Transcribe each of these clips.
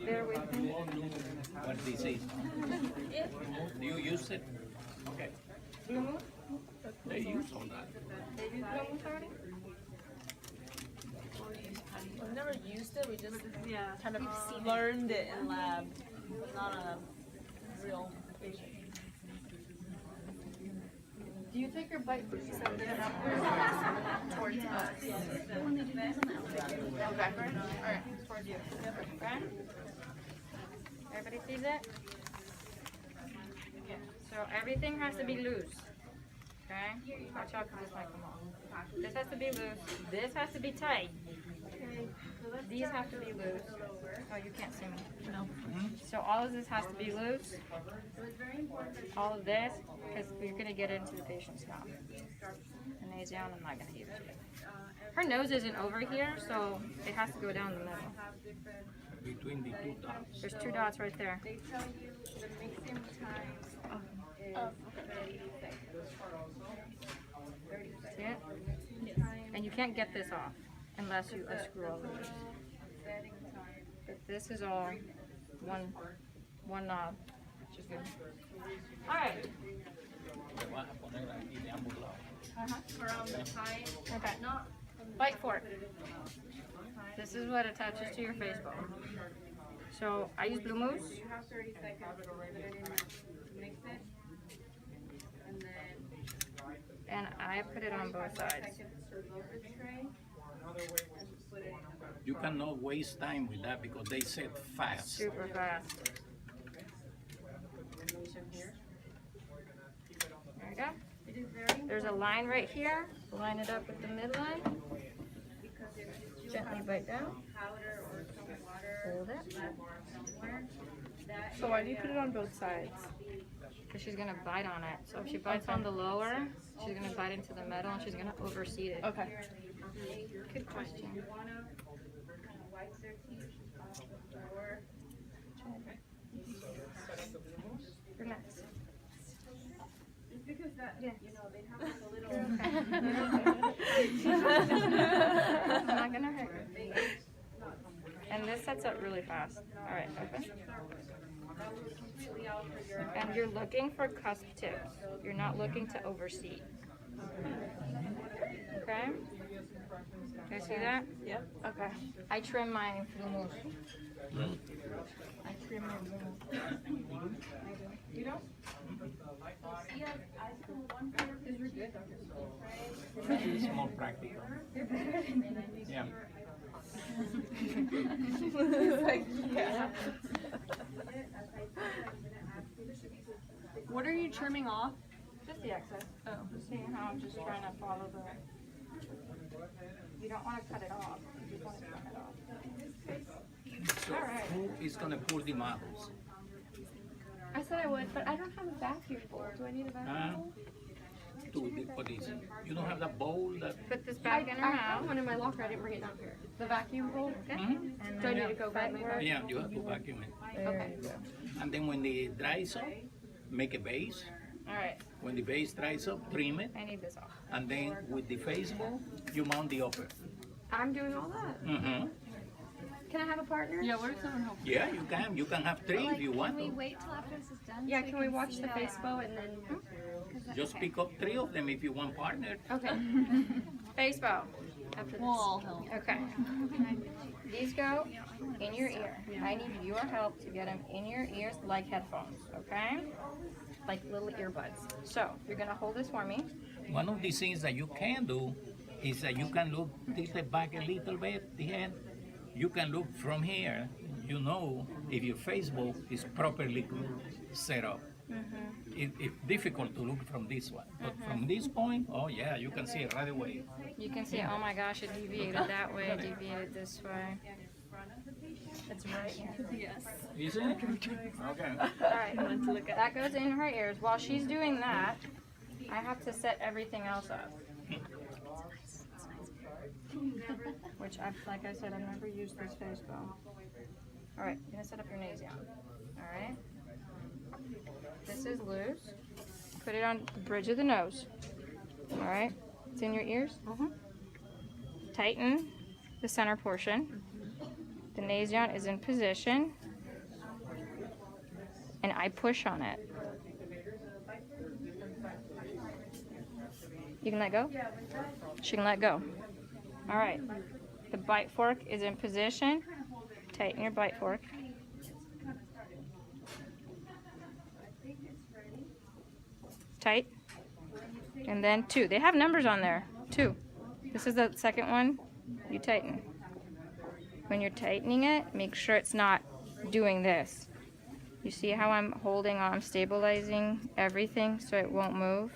Bear with me. What this is. Do you use it? Okay. Blue Moose? They use all that. They use Blue Moose already? I've never used it. We just kind of learned it in lab, not a real patient. Do you take your bite first? Towards us. Okay. Alright, towards you. Okay. Everybody sees it? So everything has to be loose. Okay? Watch out because this might come off. This has to be loose. This has to be tight. These have to be loose. Oh, you can't see me. No. So all of this has to be loose. All of this, because you're going to get into the patient's mouth. And lays down, I'm not going to use it. Her nose isn't over here, so it has to go down the middle. Between the two dots. There's 2 dots right there. See it? And you can't get this off unless you unscrew all of this. But this is all one knob, which is good. Alright. Te vas a poner aquí de ambos lados. Okay. Fight for it. This is what attaches to your Facebow. So I use Blue Moose. And I put it on both sides. You cannot waste time with that because they set fast. Super fast. There you go. There's a line right here. Line it up with the midline. Gently bite down. Hold it. So why do you put it on both sides? Because she's going to bite on it. So if she bites on the lower, she's going to bite into the metal and she's going to overseed it. Okay. Good question. You're next. I'm not going to hurt you. And this sets up really fast. Alright, open. And you're looking for cusp tips. You're not looking to overseed. Okay? Can you see that? Yep. Okay. I trim my Blue Moose. I trim my Blue Moose. You don't? Because you're good. It's more practical. Yeah. What are you trimming off? Just the excess. Oh. Seeing how I'm just trying to follow the... You don't want to cut it off. You just want to trim it off. So who is going to pour the models? I said I would, but I don't have a vacuum bowl. Do I need a vacuum bowl? What is it? You don't have that bowl that... Put this back in her I have mouth. one in my locker. I didn't bring it down here. The vacuum bowl. Okay. And Do I then need to go grab my vacuum? Yeah, you have to vacuum it. Okay. And then when it dries up, make a base. Alright. When the base dries up, trim it. I need this off. And then with the Facebow, you mount the upper. I'm doing all that. Mm-hmm. Can I have a partner? Yeah, what if someone helps? Yeah, you can. You can have 3 if you want Can we to. wait till after this is done? Yeah, so can we can watch see the it? Facebow and then... Just pick up 3 of them if you want partner. Okay. Facebow. After this. We'll all help. Okay. These go in your ear. I need your help to get them in your ears like headphones, okay? Like little earbuds. So, you're going to hold this for me. One of the things that you can do is that you can look, tilt it back a little bit, the head. You can look from here, you know if your Facebook is properly set up. It's difficult to look from this one, but from this point, oh yeah, you can see it right away. You can see, oh my gosh, it deviated that way, it deviated this way. It's right here. Yes. Is it? Okay. Alright, that goes in her ears. While she's doing that, I have to set everything else up. Which, like I said, I've never used this Facebow. Alright, you're going to set up your nasion. Alright? This is loose. Put it on the bridge of the nose. Alright? It's in your ears. Tighten the center portion. The nasion is in position. and I push on it. You can let go? She can let go. All right. The bite fork is in position. Tighten your bite fork. Tight. And then 2. They have numbers on there. 2. This is the second one. You tighten. When you're tightening it, make sure it's not doing this. You see how I'm holding on, I'm stabilizing everything so it won't move.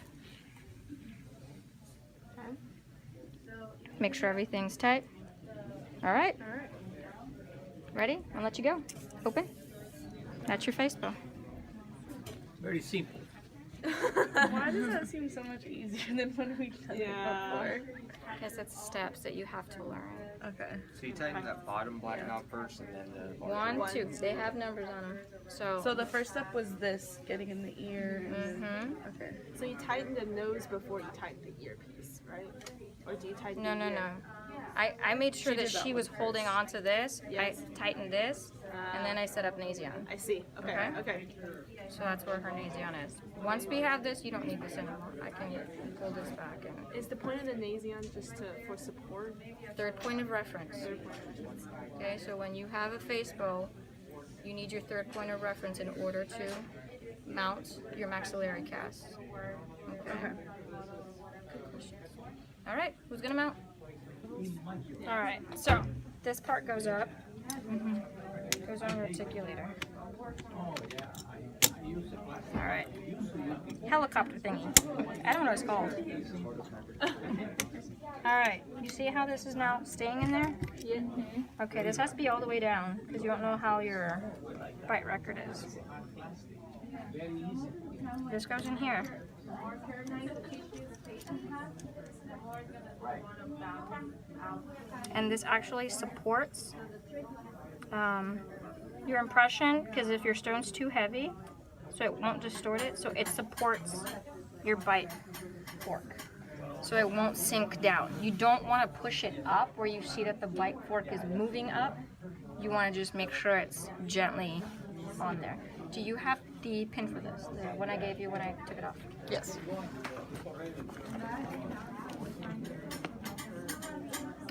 Make sure everything's tight. All right. Ready? I'll let you go. Open. That's your Facebow. Very simple. Why does that seem so much easier than when we done it before? Because it's steps that you have to learn. Okay. So you tighten that bottom black knot first and then the 1, 2. They have numbers on them. So the first step was this, getting in the ear. Okay. So you tighten the nose before you tighten the earpiece, right? Or do you tighten No, the no, ear? no. I made sure She that did that she with was holding on to this. Yes. I tightened this, and then I set up Nasion. I see. Okay. Okay. So that's where her Nasion is. Once we have this, you don't need this anymore. I can pull this back. And Is the point of the Nasion just for support? third point of reference. Okay, so when you have a Facebow, you need your third point of reference in order to mount your maxillary cast. Okay. Good question. All right, who's gonna mount? All right, so this part goes up. Goes on your articulator. All right. Helicopter thingy. I don't know what it's called. All right. You see how this is now staying in there? Yeah. Okay, this has to be all the way down because you don't know how your bite record is. This goes in here. And this actually supports your impression, because if your stone's too heavy, so it won't distort it, so it supports your bite fork. So it won't sink down. You don't want to push it up where you see that the bite fork is moving up. You want to just make sure it's gently on there. Do you have the pin for this? The one I gave you when I took it off? Yes.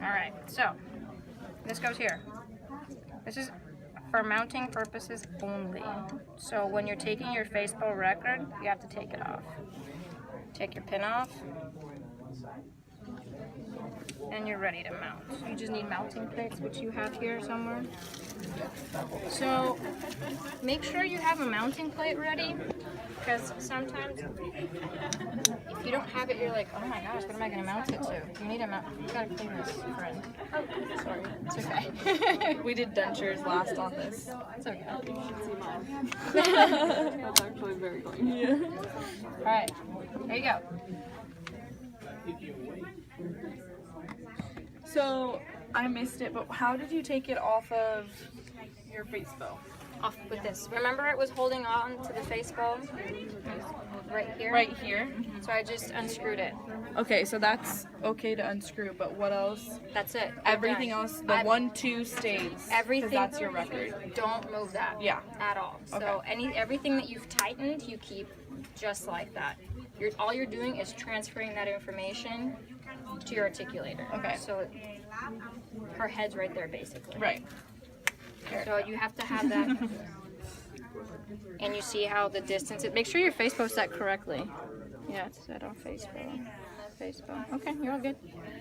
Alright, so this goes here. This is for mounting purposes only. So when you're taking your Facebow record, you have to take it off. Take your pin off. And you're ready to mount. You just need mounting plates, which you have here somewhere. So make sure you have a mounting plate ready, because sometimes if you don't have it, you're like, oh my gosh, what am I going to mount it to? You need a mount. You gotta clean this, friend. Oh, sorry. It's okay. We did dentures last on this. It's okay. That's actually very clean. Yeah. All right, there you go. So I missed it, but how did you take it off of your Facebow? Off with this. Remember, it was holding on to the Facebow right here. Right here. So I just unscrewed it. Okay, so that's okay to unscrew, but what else? That's it. You're Everything done. else, the I- 1, 2 stays. 'Cause Everything. that's your record. Don't move that. Yeah. At all. So Okay. everything that you've tightened, you keep just like that. All you're doing is transferring that information to your articulator. Okay. So her head's right there, basically. Right. So you have to have that. And you see how the distance is. Make sure your Facebow's set correctly. Yeah, it's set on Facebook. Okay, you're all good.